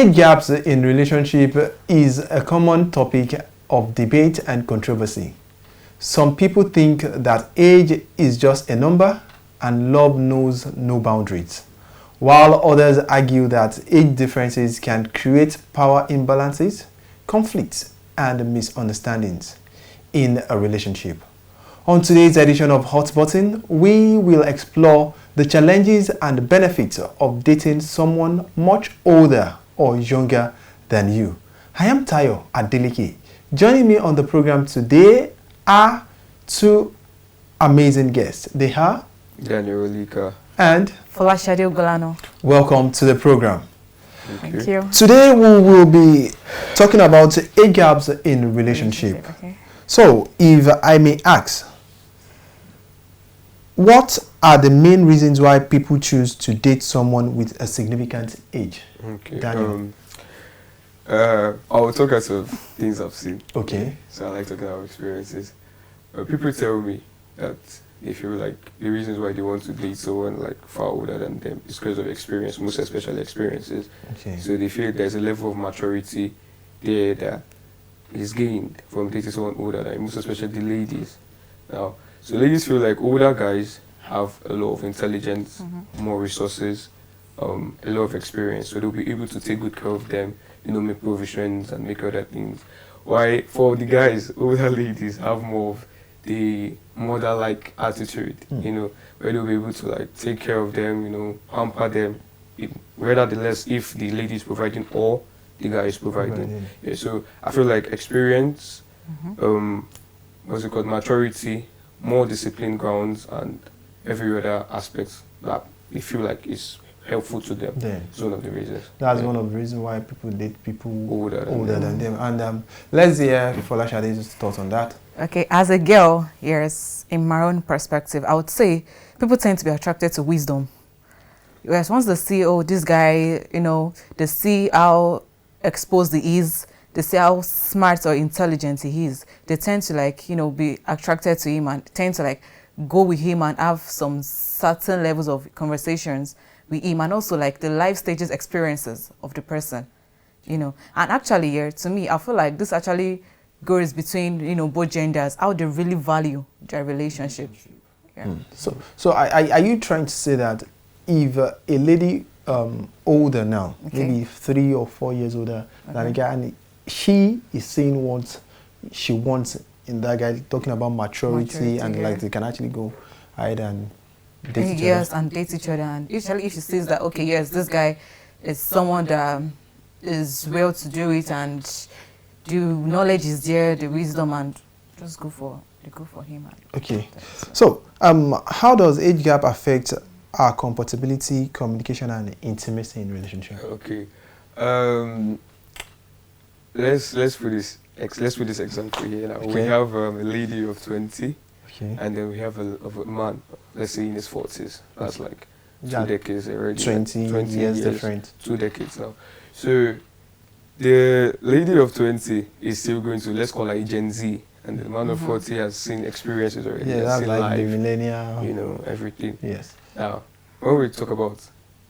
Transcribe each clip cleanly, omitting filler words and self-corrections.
Age gaps in relationship is a common topic of debate and controversy. Some people think that age is just a number and love knows no boundaries, while others argue that age differences can create power imbalances, conflicts, and misunderstandings in a relationship. On today's edition of Hot Button, we will explore the challenges and benefits of dating someone much older or younger than you. I am Tayo Adeleke. Joining me on the program today are two amazing guests. They are Adeleke and Golano. Welcome to the program. Thank you. Today we will be talking about age gaps in relationship. Okay. So, if I may ask, what are the main reasons why people choose to date someone with a significant age? Okay. Daniel. I'll talk out of things I've seen. Okay. So I like talking about experiences. People tell me that they feel like the reasons why they want to date someone like far older than them is because of experience, most especially experiences. Okay. So they feel there's a level of maturity there that is gained from dating someone older than, most especially the ladies. Now, so ladies feel like older guys have a lot of intelligence, more resources, a lot of experience, so they'll be able to take good care of them, make provisions and make other things. Why for the guys, older ladies have more of the mother-like attitude, where they'll be able to like take care of them, pamper them, regardless if the lady is providing or the guy is providing. Yeah, so I feel like experience, maturity, more discipline grounds, and every other aspect that they feel like is helpful to them. It's one of the reasons. That's one of the reasons why people date people older than them. And let's hear Folashade's thoughts on that. Okay, as a girl, yes, in my own perspective, I would say people tend to be attracted to wisdom. Whereas once they see, oh, this guy, they see how exposed he is, they see how smart or intelligent he is, they tend to be attracted to him and tend to go with him and have some certain levels of conversations with him, and also the life stages experiences of the person, and actually here to me I feel like this actually goes between both genders, how they really value their relationship. So are you trying to say that if a lady older now, maybe 3 or 4 years older than a guy, and she is saying what she wants in that guy, talking about maturity and they can actually go ahead and date each other? Yes, and date each other. And usually if she says that, okay, yes, this guy is someone that is well to do it, and the knowledge is there, the wisdom, and just go for him. Okay. So how does age gap affect our compatibility, communication, and intimacy in relationship? Okay. Let's put this example here. Now. Okay. We have a lady of 20, Okay. and then we have a man, let's say in his 40s. That's like 2 decades already. 20 years different. 2 decades now. So the lady of 20 is still going to, let's call her a Gen Z, and the man of 40 has seen experiences already. Yeah, has that's seen like life, the millennial. everything. Yes. Now, when we talk about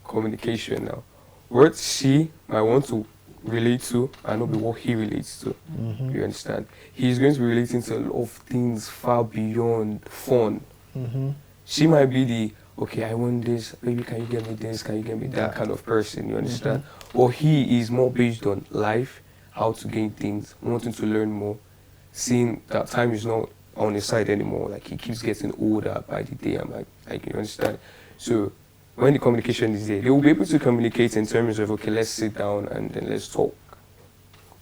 communication now, what she might want to relate to and not be what he relates to. You understand? He's going to be relating to a lot of things far beyond fun. She might be the, okay, I want this, baby, can you get me this, can you get me that kind of person, you understand? Or he is more based on life, how to gain things, wanting to learn more, seeing that time is not on his side anymore, like he keeps getting older by the day. I'm like you understand? So when the communication is there, they will be able to communicate in terms of, okay, let's sit down and then let's talk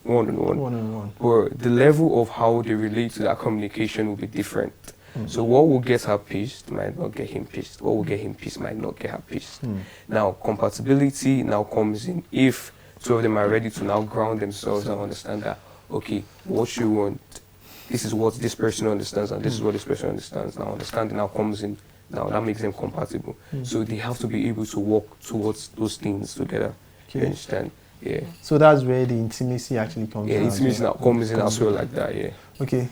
one-on-one. But the level of how they relate to that communication will be different. So what will get her pissed might not get him pissed. What will get him pissed might not get her pissed. Now, compatibility now comes in if two of them are ready to now ground themselves and understand that, okay, what you want, this is what this person understands and this is what this person understands. Now, understanding now comes in. Now that makes them compatible. So they have to be able to work towards those things together. Okay. You understand? Yeah. So that's where the intimacy actually comes in. Yeah, intimacy now comes in as well like that, yeah. Okay.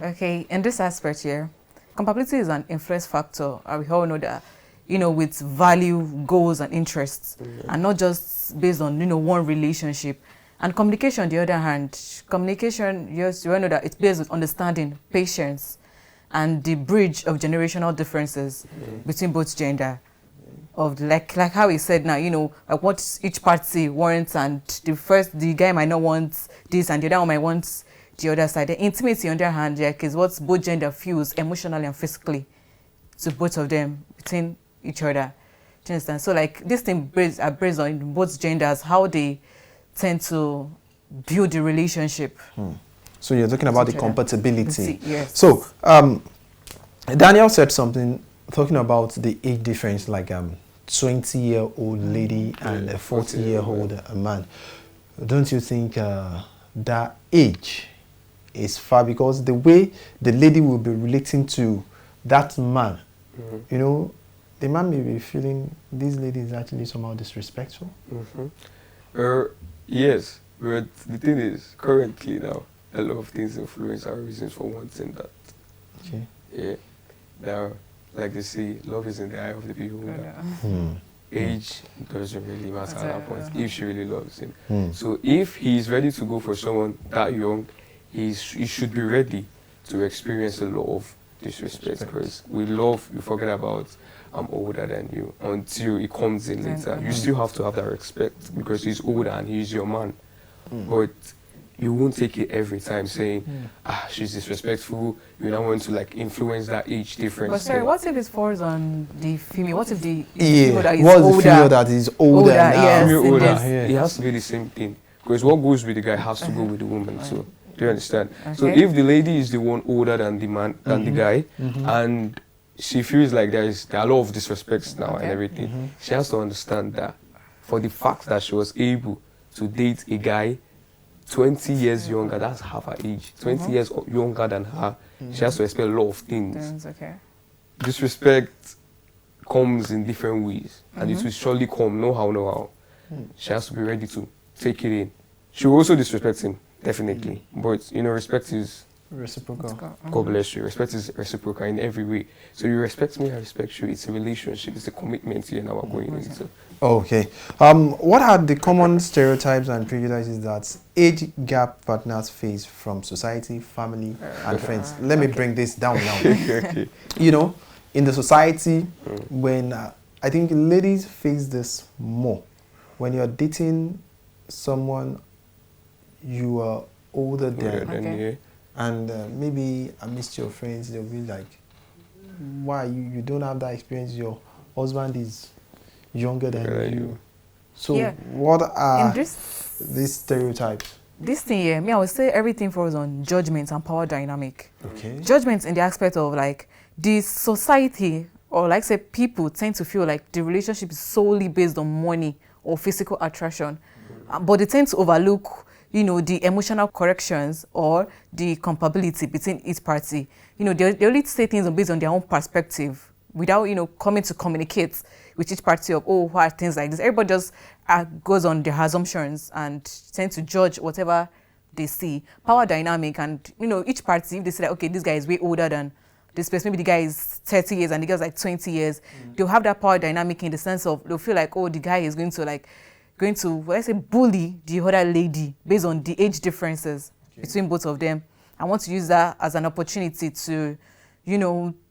Okay, in this aspect here, compatibility is an influence factor. We all know that with value, goals, and interests, and not just based on, one relationship. And communication, on the other hand, communication, yes, you all know that it's based on understanding, patience, and the bridge of generational differences between both gender. Of like how he said now, like what each party wants, and the guy might not want this, and the other one might want the other side. The intimacy, on the other hand, like, is what both gender feels emotionally and physically to both of them between each other. Do you understand? So like this thing are based on both genders, how they tend to build the relationship. So you're talking about the compatibility. Yes. So Daniel said something talking about the age difference, like 20-year-old lady and a 40-year-old man. Don't you think that age is far? Because the way the lady will be relating to that man, the man may be feeling this lady is actually somehow disrespectful. Yes, but the thing is, currently now, a lot of things influence our reasons for wanting that. Okay. Yeah. Now, like they say, love is in the eye of the beholder. Age doesn't really matter at that point, if she really loves him. So if he's ready to go for someone that young, he should be ready to experience a lot of disrespect, because with love, you forget about I'm older than you until it comes in later. You still have to have that respect because he's older and he's your man. But you won't take it every time saying, she's disrespectful. You don't want to like influence that age difference. But sorry, what if it falls on the female? What if the female that is what's older? The female that is older now? Yes, older. Yes. It has to be the same thing, because what goes with the guy has to go with the woman too. Do you understand? Okay. So if the lady is the one older than the man, than the guy, and she feels like there are a lot of disrespects now and everything, she has to understand that for the fact that she was able to date a guy 20 years younger, that's half her age, 20 years younger than her, she has to expect a lot of things. Disrespect comes in different ways, and it will surely come, no how. She has to be ready to take it in. She will also disrespect him, definitely, but respect is reciprocal. God bless you. Respect is reciprocal in every way. So you respect me, I respect you. It's a relationship. It's a commitment here now we're going into. Okay. What are the common stereotypes and prejudices that age gap partners face from society, family, and friends? Let me bring this down now. Okay. In the society, when I think ladies face this more, when you're dating someone you are older than. And maybe amidst your friends, they'll be like, why, you don't have that experience, your husband is younger than you. So what are these stereotypes? This thing, I would say everything falls on judgment and power dynamic. Okay. Judgment in the aspect of like the society, or like say people tend to feel like the relationship is solely based on money or physical attraction, but they tend to overlook the emotional corrections or the compatibility between each party. They only say things based on their own perspective without, coming to communicate with each party of, why are things like this. Everybody just goes on their assumptions and tend to judge whatever they see. Power dynamic, and, each party, if they say that, okay, this guy is way older than this person, maybe the guy is 30 years and the girl's like 20 years, they'll have that power dynamic in the sense of, they'll feel like, the guy is going to bully the other lady based on the age differences between both of them. I want to use that as an opportunity to,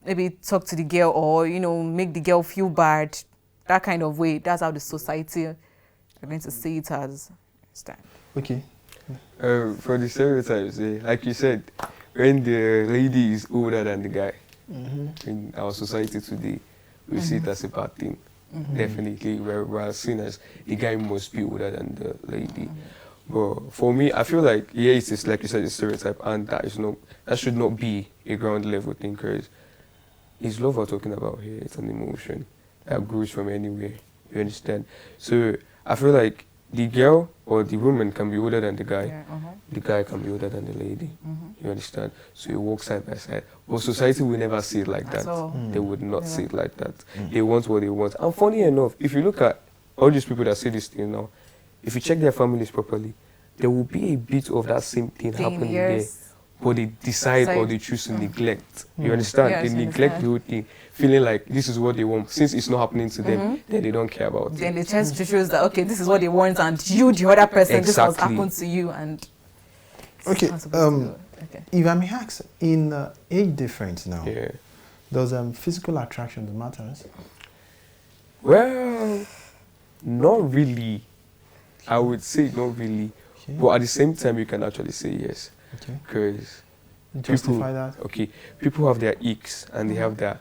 maybe talk to the girl or, make the girl feel bad, that kind of way. That's how the society are going to see it as. Okay. For the stereotypes, like you said, when the lady is older than the guy, in our society today, we see it as a bad thing. Definitely, we're seen as the guy must be older than the lady. But for me, I feel like, it's just, like you said, a stereotype, and that should not be a ground level thing, because it's love we're talking about here. It's an emotion that grows from anywhere. You understand? So I feel like the girl or the woman can be older than the guy. The guy can be older than the lady. You understand? So you walk side by side. But society will never see it like that. They would not see it like that. They want what they want. And funny enough, if you look at all these people that say this thing now, if you check their families properly, there will be a bit of that same thing happening there. but they decide or they choose to neglect. You understand? Yes, they neglect the whole thing, feeling like this is what they want. Since it's not happening to them, then they don't care about it. Then they tend to choose that, okay, this is what they want, and you, the other person, this was Exactly. happened to you, and Okay. okay. If I may ask, in age difference now, Yeah. does physical attraction matters? Well, not really. I would say not really. Okay. But at the same time, you can actually say yes. Okay. Because Justify that. okay, people have their icks and they have their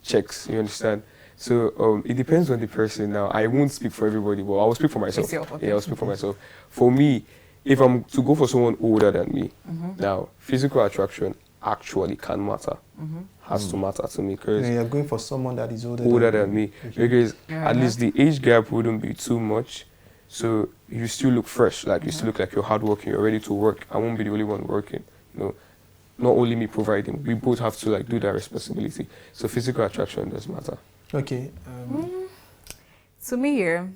checks, you understand? So it depends on the person. Now, I won't speak for everybody, but I will speak for myself. Okay. Yeah, I'll speak for myself. For me, if I'm to go for someone older than me, now, physical attraction actually can matter. Has to matter to me, because You're going for someone that is older than me. Okay. Because at least the age gap wouldn't be too much. So you still look fresh, like you still look like you're hardworking, you're ready to work. I won't be the only one working, you know. Not only me providing, we both have to like do that responsibility. So physical attraction does matter. Okay. To me here,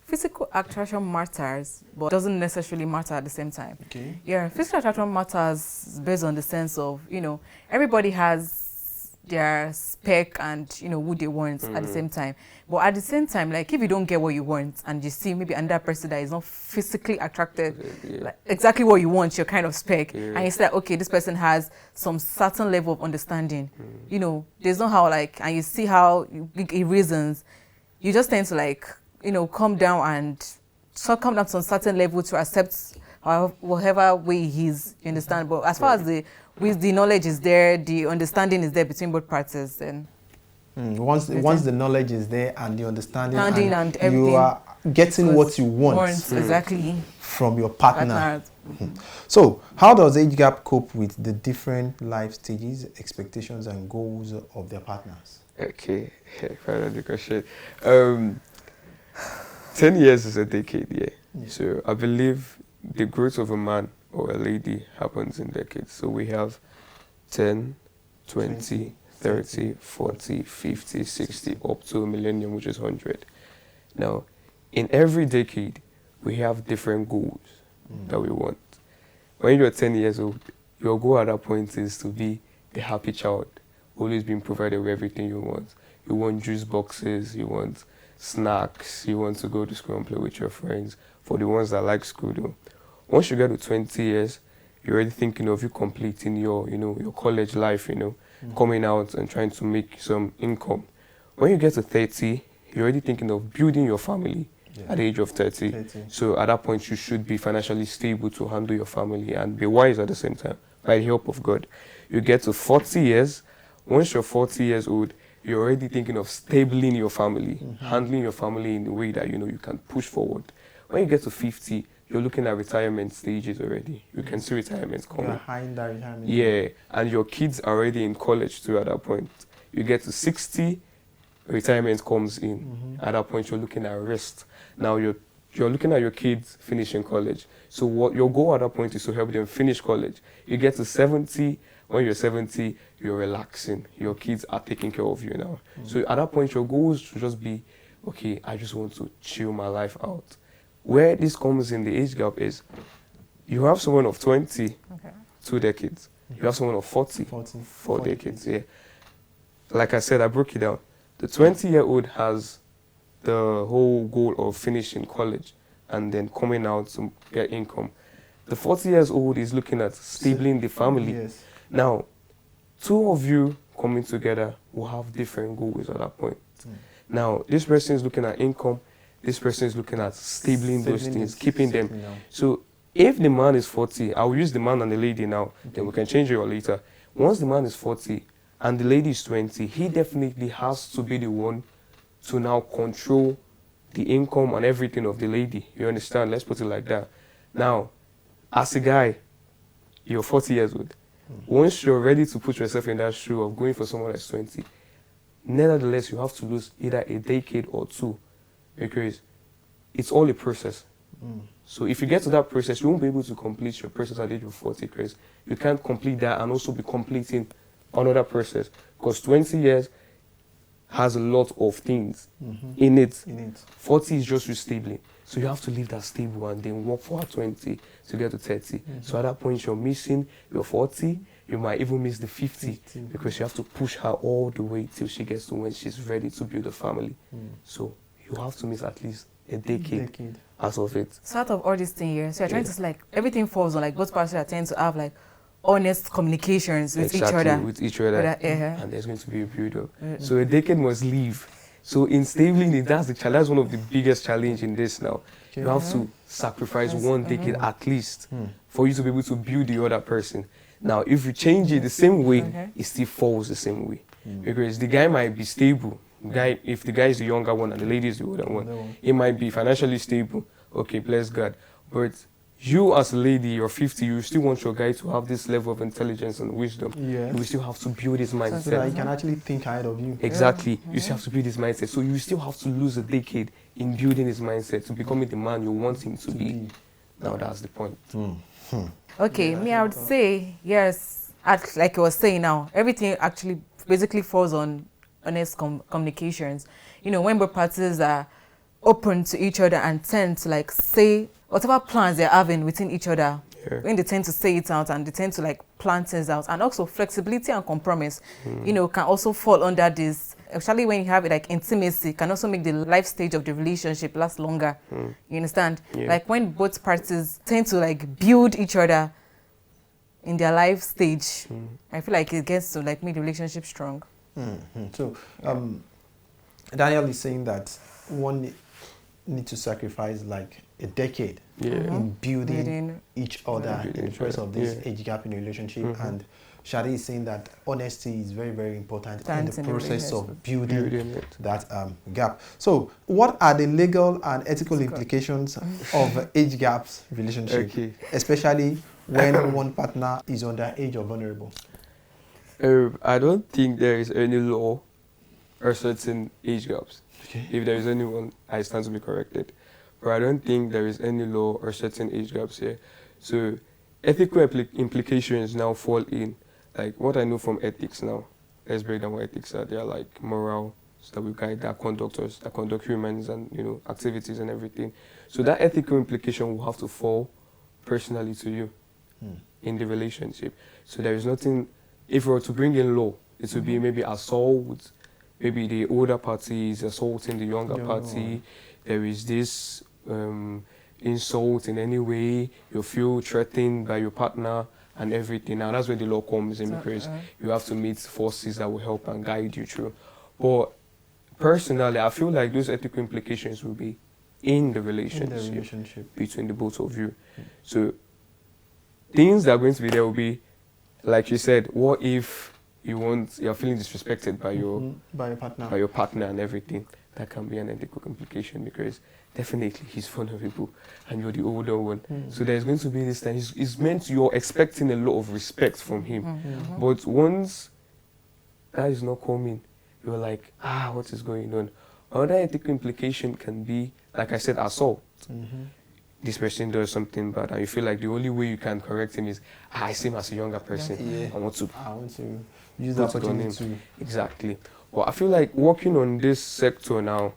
physical attraction matters, but doesn't necessarily matter at the same time. Okay. Yeah, physical attraction matters based on the sense of, everybody has their spec and, who they want at the same time. But at the same time, like, if you don't get what you want and you see maybe another person that is not physically attracted, like exactly what you want, your kind of spec, and you say, like, okay, this person has some certain level of understanding, there's no how, like, and you see how it reasons, you just tend to, like, come down to some certain level to accept whatever way he is, you understand? But as far as the knowledge is there, the understanding is there between both parties, then once the knowledge is there and the understanding and everything, you are getting what you want exactly from your partner. So how does age gap cope with the different life stages, expectations and goals of their partners? Okay, final the question. 10 years is a decade, yeah. So I believe the growth of a man or a lady happens in decades. So we have 10, 20, 30, 40, 50, 60, up to a millennium, which is 100. Now, in every decade, we have different goals that we want. When you're 10 years old, your goal at that point is to be a happy child, always being provided with everything you want. You want juice boxes, you want snacks, you want to go to school and play with your friends, for the ones that like school though. Once you get to 20 years, you're already thinking of you completing your, your college life, coming out and trying to make some income. When you get to 30, you're already thinking of building your family at the age of 30. So at that point, you should be financially stable to handle your family and be wise at the same time, by the help of God. You get to 40 years. Once you're 40 years old, you're already thinking of stabling your family, handling your family in a way that, you can push forward. When you get to 50, you're looking at retirement stages already. You can see retirement coming. You're high in that retirement. Yeah, and your kids are already in college too at that point. You get to 60, retirement comes in. At that point, you're looking at rest. Now you're looking at your kids finishing college. So what your goal at that point is to help them finish college. You get to 70. When you're 70, you're relaxing. Your kids are taking care of you now. So at that point, your goals should just be, okay, I just want to chill my life out. Where this comes in the age gap is, you have someone of 20, 2 decades. You have someone of 40, 4 decades. Yeah. Like I said, I broke it down. The 20-year-old has the whole goal of finishing college and then coming out to get income. The 40 years old is looking at stabling the family. Yes. Now, 2 of you coming together will have different goals at that point. Now, this person is looking at income. This person is looking at stabling those things, keeping them. So if the man is 40, I'll use the man and the lady now, then we can change it later. Once the man is 40 and the lady is 20, he definitely has to be the one to now control the income and everything of the lady. You understand? Let's put it like that. Now, as a guy, you're 40 years old. Once you're ready to put yourself in that shoe of going for someone that's 20, nevertheless, you have to lose either a decade or 2. Because it's all a process. So if you get to that process, you won't be able to complete your process at the age of 40, because you can't complete that and also be completing another process. Because 20 years, has a lot of things in it. 40 is just you stabling. So you have to leave that stable and then work for 20 to get to 30. So at that point, you're missing your 40. You might even miss the 50 because you have to push her all the way till she gets to when she's ready to build a family. So you have to miss at least a decade out of it. So out of all these things here, so you're trying to say, like, everything falls on, like, both parties are trying to have, like, honest communications with each other. With each other. And there's going to be a build-up. So a decade must leave. So in stabling it, that's one of the biggest challenge in this now. You have to sacrifice one decade at least for you to be able to build the other person. Now, if you change it the same way, it still falls the same way. Because the guy might be stable. If the guy is the younger one and the lady is the older one, he might be financially stable. Okay, bless God. But you as a lady, you're 50, you still want your guy to have this level of intelligence and wisdom. You will still have to build his mindset. So that he can actually think ahead of you. Exactly. You still have to build his mindset. So you still have to lose a decade in building his mindset to becoming the man you want him to be. Now that's the point. Okay, I would say, yes, like I was saying now, everything actually basically falls on honest communications. You know, when both parties are open to each other and tend to, like, say whatever plans they're having within each other, when they tend to say it out and they tend to, like, plan things out. And also flexibility and compromise, you know, can also fall under this. Especially when you have it, like, intimacy can also make the life stage of the relationship last longer. You understand? Like, when both parties tend to, like, build each other in their life stage, I feel like it gets to, like, make the relationship strong. So Daniel is saying that one need to sacrifice, like, a decade in building each other in the process of this age gap in a relationship. And Shadi is saying that honesty is very, very important in the process of building that gap. So what are the legal and ethical implications of age gaps relationship, especially when one partner is underage or vulnerable? I don't think there is any law or certain age gaps. If there is anyone, I stand to be corrected. But I don't think there is any law or certain age gaps here. So ethical implications now fall in, like, what I know from ethics now. Let's break down what ethics are. They are like morals that will guide our conductors, that conduct humans and, you know, activities and everything. So that ethical implication will have to fall personally to you in the relationship. So there is nothing, if we were to bring in law, it would be maybe assault, maybe the older party is assaulting the younger party. There is this insult in any way, you feel threatened by your partner and everything. Now that's where the law comes in, because you have to meet forces that will help and guide you through. But personally, I feel like those ethical implications will be in the relationship between the both of you. So things that are going to be there will be, like you said, what if you're feeling disrespected by your partner and everything? That can be an ethical implication, because definitely he's vulnerable and you're the older one. So there's going to be this time, you're expecting a lot of respect from him. But once that is not coming, you're like, what is going on? Another ethical implication can be, like I said, assault. This person does something bad and you feel like the only way you can correct him is, I see him as a younger person. I want to use that opportunity to... Exactly. Well, I feel like working on this sector now,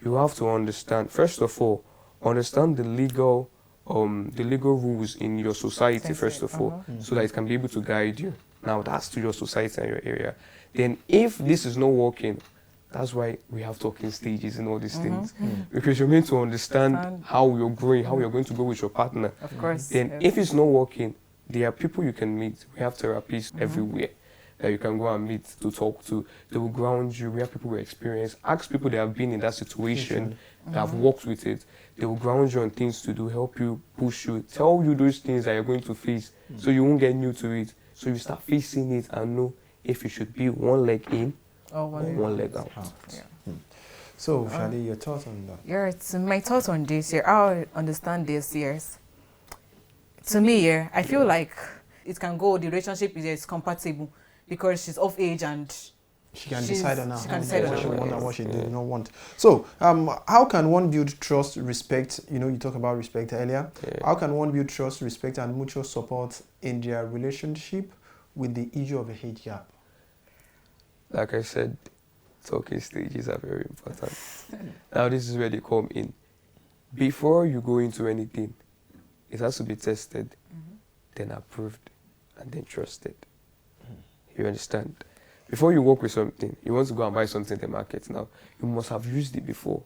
you have to understand, first of all, understand the legal rules in your society, first of all, so that it can be able to guide you. Now, that's to your society and your area. Then, if this is not working, that's why we have talking stages and all these things. Because you're meant to understand how you're growing, how you're going to go with your partner. Of course. Then, if it's not working, there are people you can meet. We have therapists everywhere that you can go and meet to talk to. They will ground you. We have people with experience. Ask people that have been in that situation, that have worked with it. They will ground you on things to do, help you, push you, tell you those things that you're going to face, so you won't get new to it. So you start facing it and know if you should be one leg in or one leg out. So, Shadi, your thoughts on that? Yeah, my thoughts on this here, I understand this here. To me, I feel like it can go, the relationship is compatible, because she's of age and she can decide on what she wants and what she does not want. So, how can one build trust, respect? You know, you talked about respect earlier. How can one build trust, respect, and mutual support in their relationship with the issue of a age gap? Like I said, talking stages are very important. Now, this is where they come in. Before you go into anything, it has to be tested, then approved, and then trusted. You understand? Before you work with something, you want to go and buy something in the market now, you must have used it before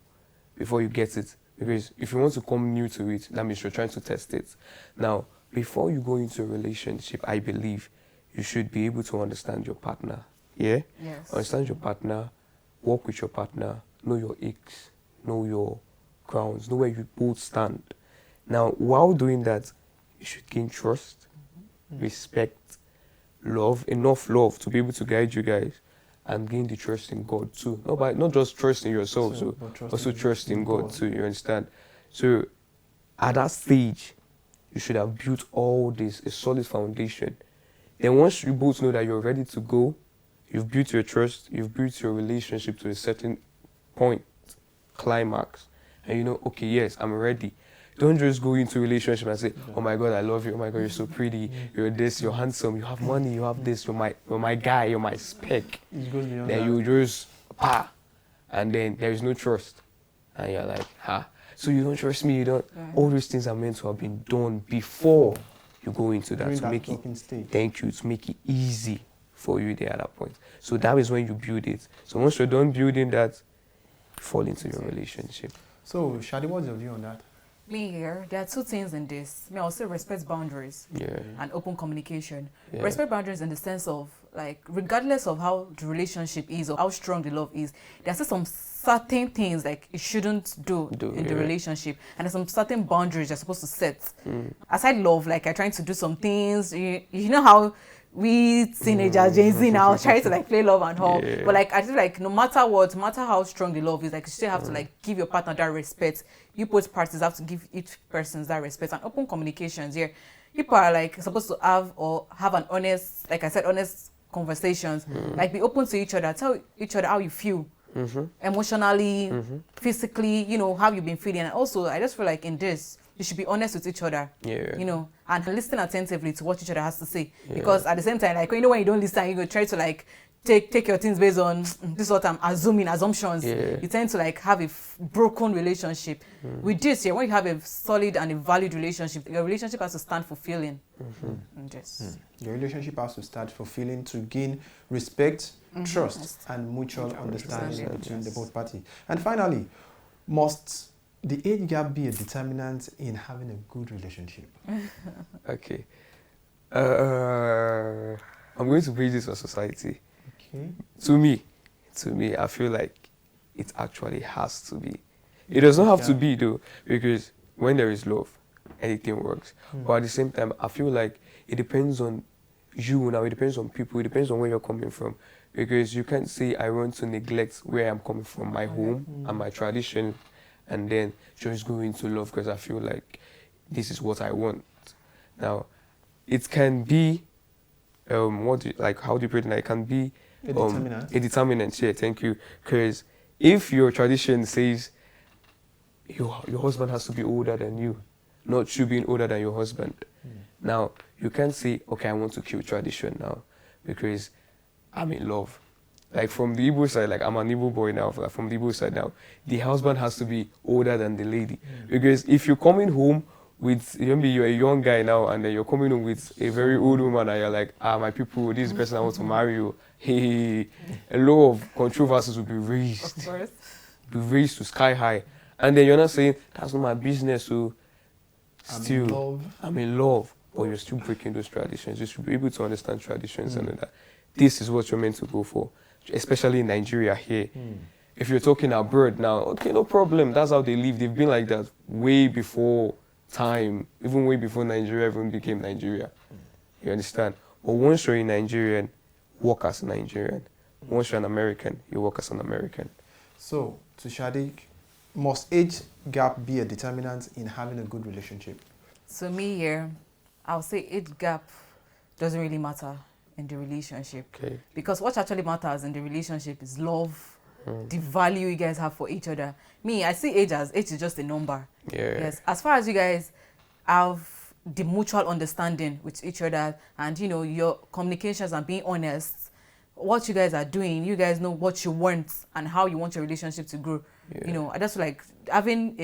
you get it. Because if you want to come new to it, that means you're trying to test it. Now, before you go into a relationship, I believe you should be able to understand your partner. Yeah? Yes. Understand your partner, work with your partner, know your aches, know your grounds, know where you both stand. Now, while doing that, you should gain trust, respect, love, enough love to be able to guide you guys, and gain the trust in God too. Not just trust in yourself, but also trust in God too, you understand? So, at that stage, you should have built all this, a solid foundation. Then once you both know that you're ready to go, you've built your trust, you've built your relationship to a certain point, climax, and you know, okay, yes, I'm ready. Don't just go into a relationship and say, oh my God, I love you, oh my God, you're so pretty, you're this, you're handsome, you have money, you have this, you're my guy, you're my spec. Then you just, and then there is no trust. And you're like, so you don't trust me, you don't. All those things are meant to have been done before you go into that, to make it, thank you, to make it easy for you there at that point. So that is when you build it. So once you're done building that, you fall into your relationship. So, Shadi, what's your view on that? Me here, there are two things in this. Me, I'll say respect boundaries and open communication. Respect boundaries in the sense of, like, regardless of how the relationship is or how strong the love is, there's still some certain things like you shouldn't do in the relationship, and there's some certain boundaries you're supposed to set. Aside love, like you're trying to do some things, you know how we teenagers, Gen Z now, try to like play love and all. But like I feel like no matter what, no matter how strong the love is, like you still have to like give your partner that respect. You both parties have to give each person that respect, and open communications here. People are like supposed to have an honest, like I said, honest conversations. Like be open to each other, tell each other how you feel. Emotionally, physically, you know, how you've been feeling. And also, I just feel like in this, you should be honest with each other, you know, and listen attentively to what each other has to say. Because at the same time, like, you know, when you don't listen, you go try to like take your things based on this is what I'm assuming, assumptions. You tend to like have a broken relationship. With this, when you have a solid and a valued relationship, your relationship has to stand fulfilling. Your relationship has to start fulfilling to gain respect, trust, and mutual understanding between the both parties. And finally, must the age gap be a determinant in having a good relationship? Okay. I'm going to bring this to society. Okay. To me, I feel like it actually has to be. It does not have to be though, because when there is love, anything works. But at the same time, I feel like it depends on you now, it depends on people, it depends on where you're coming from. Because you can't say I want to neglect where I'm coming from, my home and my tradition, and then just go into love because I feel like this is what I want. Now, it can be, how do you put it now? It can be a determinant, yeah, thank you. Because if your tradition says your husband has to be older than you, not you being older than your husband. Now, you can't say, okay, I want to kill tradition now because I'm in love. Like from the Igbo side, like I'm an Igbo boy now, like from the Igbo side now, the husband has to be older than the lady. Because if you're coming home with, maybe you're a young guy now and then you're coming home with a very old woman and you're like, my people, this person I want to marry you, hey, a lot of controversies will be raised. Of course. Be raised to sky high. And then you're not saying, that's not my business, so still, I'm in love. But you're still breaking those traditions. You should be able to understand traditions and that. This is what you're meant to go for, especially in Nigeria here. If you're talking abroad now, okay, no problem. That's how they live. They've been like that way before time, even way before Nigeria even became Nigeria. You understand? But once you're a Nigerian, work as a Nigerian. Once you're an American, you work as an American. So, to Shadi, must age gap be a determinant in having a good relationship? So me here, I'll say age gap doesn't really matter in the relationship. Okay. Because what actually matters in the relationship is love, the value you guys have for each other. Me, I see age is just a number. Yes. As far as you guys have the mutual understanding with each other and, you know, your communications and being honest, what you guys are doing. You guys know what you want and how you want your relationship to grow. Yeah. You know, I just feel like having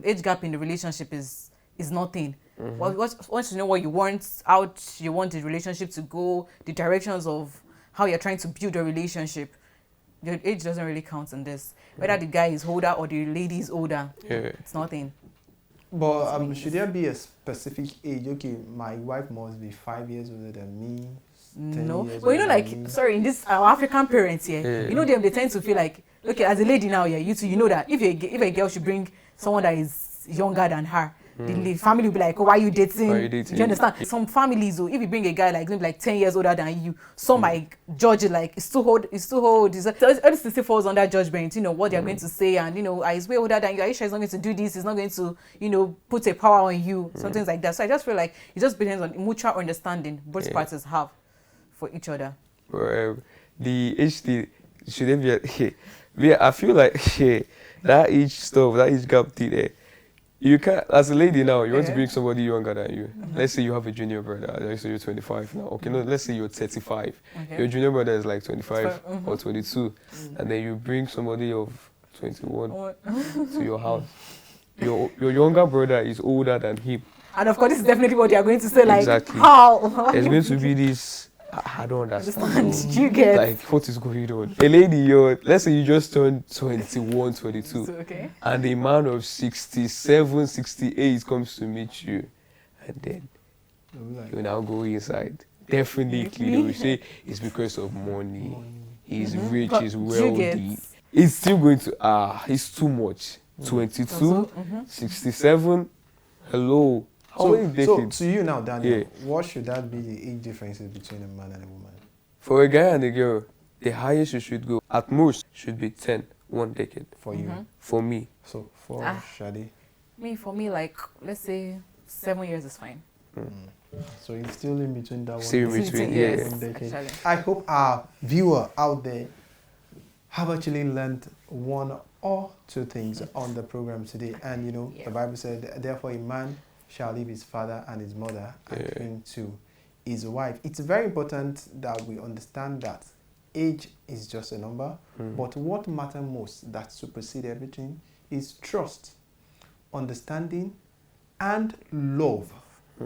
age gap in the relationship is nothing. Once you know what you want, how you want the relationship to go, the directions of how you're trying to build a relationship, your age doesn't really count in this. Whether the guy is older or the lady is older, it's nothing. But should there be a specific age? Okay, my wife must be 5 years older than me. 10 No, years but you know, older like, than me. sorry, in this our African parents here, you know them, they tend to feel like, okay, as a lady now, yeah, you too, you know that if a girl should bring someone that is younger than her, the family will be like, oh, why are you dating? Why are you dating? Do you understand? Some families, oh, if you bring a guy like maybe like 10 years older than you, some might judge it like it's too old. So this still falls under judgment. You know what they're going to say, and you know, he's way older than you. Are you sure he's not going to do this? He's not going to, you know, put a power on you, something like that. So I just feel like it just depends on mutual understanding both parties have for each other. The age should there be I feel like that age stuff, that age gap thing there. You can't, as a lady now, you want to bring somebody younger than you. Let's say you have a junior brother. Let's say you're 25 now. Okay, no, let's say you're 35. Your junior brother is like 25 or 22, and then you bring somebody of 21 to your house. Your younger brother is older than him. And of course, this is definitely what they are going to say. Like, exactly. How? There's going to be this. I don't understand. Did you get? Like, what is going on? A lady, let's say you just turned 21, 22, Okay. and a man of 67, 68 comes to meet you, and then you now go inside. Definitely, they will say it's because of money. He's rich, he's wealthy. It's still going to, it's too much. 22, 67, hello. So to you now, Daniel, what should that be the age differences between a man and a woman? For a guy and a girl, the highest you should go, at most, should be 10, 1 decade. For you? For me. So for Shadi? For me, like, let's say 7 years is fine. So it's still in between that one. Still in between, Actually. I hope our viewer out there have actually learned one or two things on the program today. And you know, the Bible said, therefore a man shall leave his father and his mother and cling to his wife. It's very important that we understand that age is just a number, but what matters most, that supersedes everything, is trust, understanding, and love.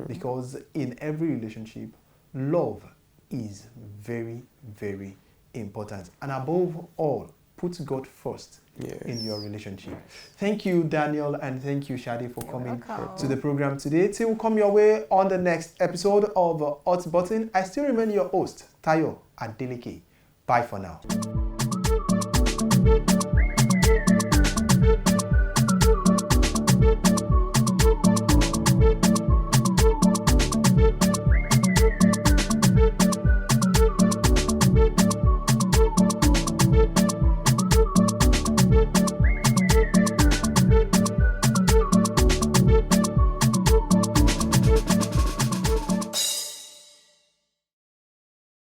Because in every relationship, love is very, very important. And above all, put God first in your relationship. Thank you, Daniel, and thank you, Shadi, for coming to the program today. Till come your way on the next episode of Hot Button. I still remain your host, Tayo Adeleke. Bye for now.